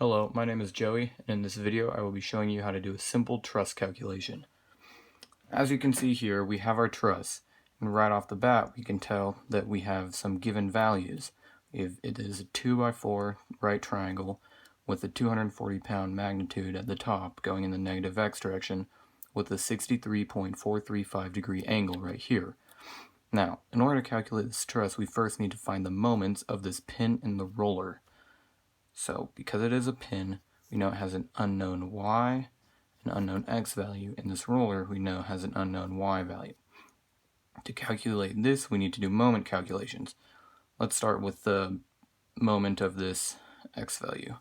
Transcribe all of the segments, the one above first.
Hello, my name is Joey, and in this video I will be showing you how to do a simple truss calculation. As you can see here, we have our truss, and right off the bat we can tell that we have some given values. If it is a 2x4 right triangle with a 240-pound magnitude at the top going in the negative x direction with a 63.435 degree angle right here. Now, in order to calculate this truss, we first need to find the moments of this pin in the roller. So because it is a pin, we know it has an unknown y, an unknown x value, and this roller we know has an unknown y value. To calculate this, we need to do moment calculations. Let's start with the moment of this x value.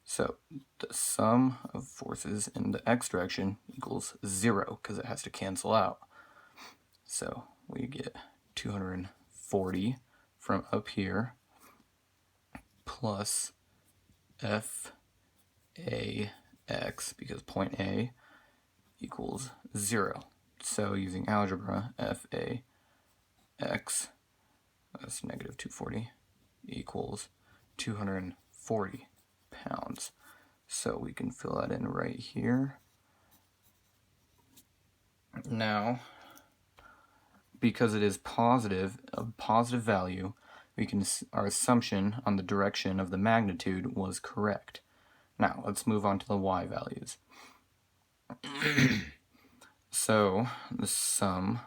So the sum of forces in the x direction equals 0 because it has to cancel out. So we get 240 from up here plus f a x, because point A equals 0. So using algebra, f a x, that's negative 240, equals 240 pounds. So we can fill that in right here. Now, because it is positive, a positive value, our assumption on the direction of the magnitude was correct. Now, let's move on to the y values. So, the sum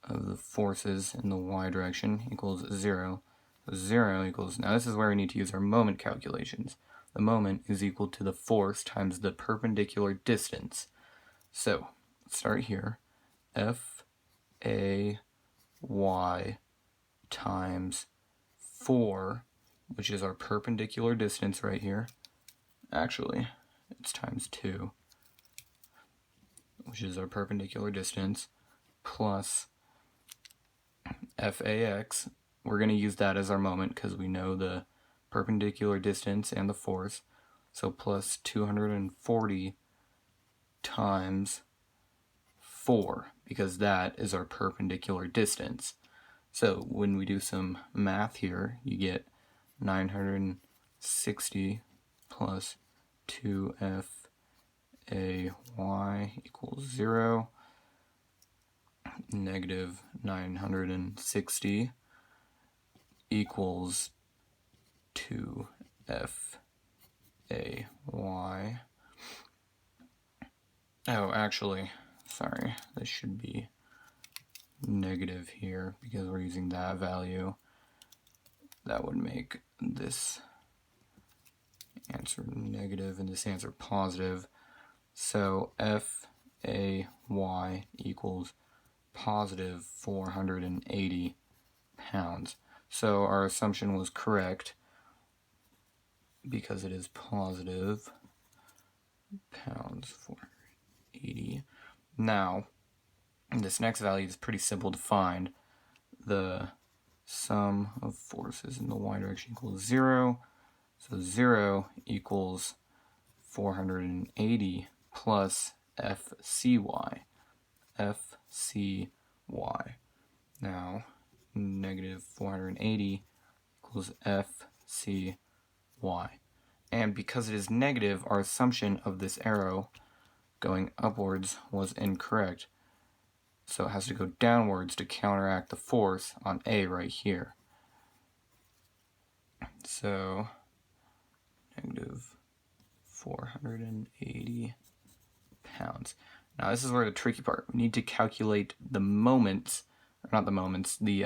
of the forces in the y direction equals 0. 0 equals, now this is where we need to use our moment calculations. The moment is equal to the force times the perpendicular distance. So, let's start here. F A y times 4, which is our perpendicular distance right here. Actually, it's times 2, which is our perpendicular distance, plus FAX. We're going to use that as our moment because we know the perpendicular distance and the force. So plus 240 times 4, because that is our perpendicular distance. So when we do some math here, you get 960 plus 2f a y equals 0, negative 960 equals 2f a y. Oh, actually, sorry, this should be negative here because we're using that value. That would make this answer negative and this answer positive. So f a y equals positive 480 pounds. So our assumption was correct because it is positive pounds 480. Now, this next value is pretty simple to find. The sum of forces in the y direction equals 0. So 0 equals 480 plus FCY. FCY. Now, negative 480 equals FCY. And because it is negative, our assumption of this arrow going upwards was incorrect. So it has to go downwards to counteract the force on A right here. So, negative 480 pounds. Now this is where the tricky part. We need to calculate the moments, or not the moments, the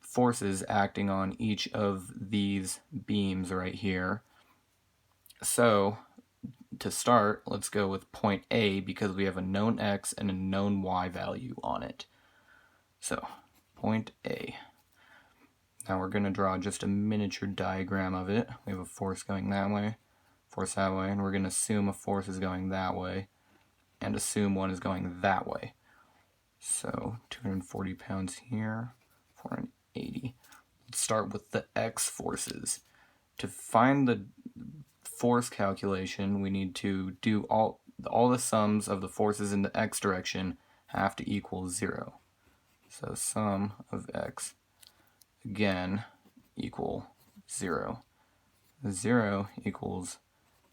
forces acting on each of these beams right here. So, to start, let's go with point A because we have a known x and a known y value on it. So, point A. Now we're going to draw just a miniature diagram of it. We have a force going that way, force that way, and we're going to assume a force is going that way, and assume one is going that way. So 240 pounds here, 480. Let's start with the x forces. To find the force calculation, we need to do all the sums of the forces in the x direction have to equal 0. So sum of x, again, equal 0. 0 equals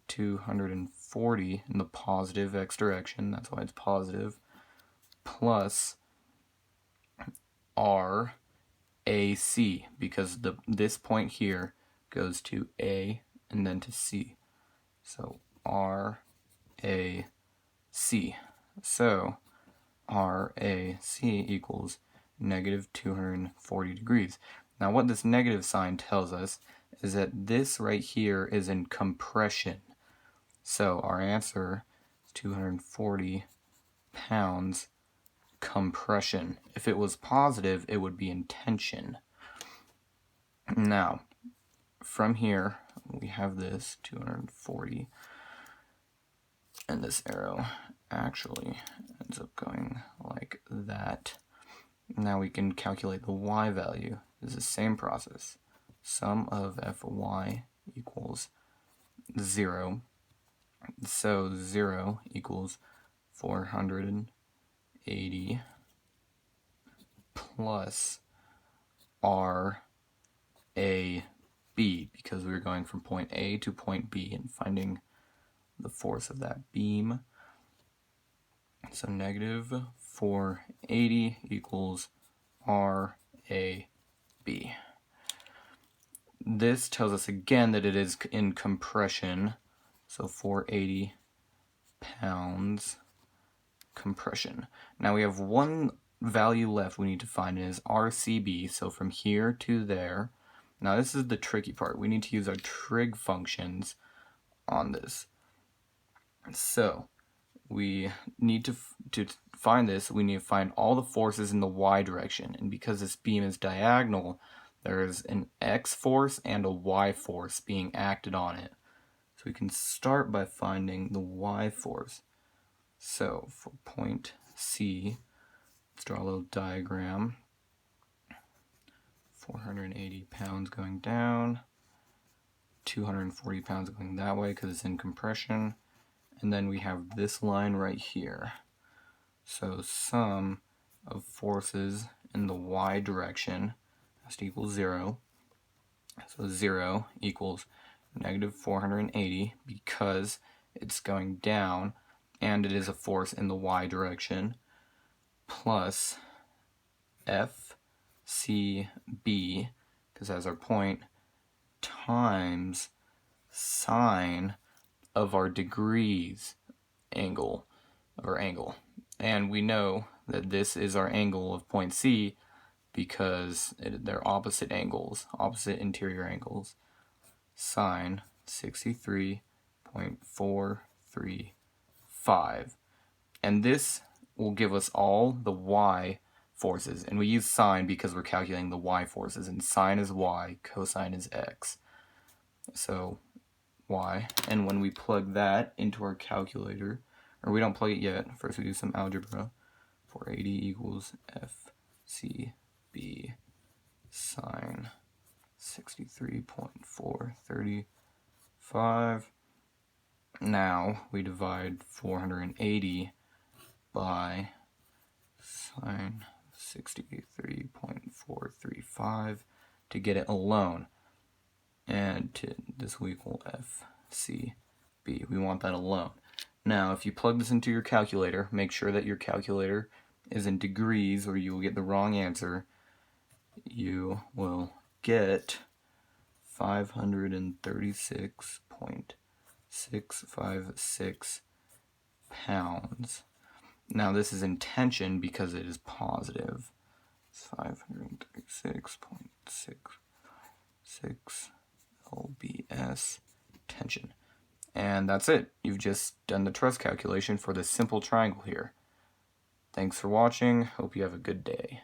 240 in the positive x direction, that's why it's positive, plus R AC, because this point here goes to A and then to C. So R A C. So RAC equals negative 240 degrees. Now what this negative sign tells us is that this right here is in compression. So our answer is 240 pounds compression. If it was positive, it would be in tension. Now, from here, we have this 240, and this arrow actually ends up going like that. Now we can calculate the y value. It's the same process. Sum of Fy equals 0. So 0 equals 480 plus RAB, because we're going from point A to point B and finding the force of that beam. So negative 480 equals RAB. This tells us again that it is in compression. So 480 pounds compression. Now we have one value left we need to find, and is RCB. So from here to there. Now this is the tricky part. We need to use our trig functions on this. So we need to find this, we need to find all the forces in the y direction. And because this beam is diagonal, there is an x force and a y force being acted on it. So we can start by finding the y force. So for point C, let's draw a little diagram. 480 pounds going down, 240 pounds going that way because it's in compression. And then we have this line right here. So sum of forces in the y direction has to equal 0. So 0 equals negative 480 because it's going down and it is a force in the y direction, plus FCB, because that's our point, times sine of our degrees angle, and we know that this is our angle of point C because they're opposite angles, opposite interior angles. Sine 63.435, and this will give us all the y forces, and we use sine because we're calculating the y forces, and sine is y, cosine is x. So y, and when we plug that into our calculator, or we don't plug it yet, first we do some algebra. 480 equals FCB sine 63.435. Now we divide 480 by sine 63.435 to get it alone. And this will equal FCB. We want that alone. Now, if you plug this into your calculator, make sure that your calculator is in degrees or you will get the wrong answer. You will get 536.656 pounds. Now, this is in tension because it is positive. It's 536.656 lbs tension. And that's it. You've just done the truss calculation for this simple triangle here. Thanks for watching. Hope you have a good day.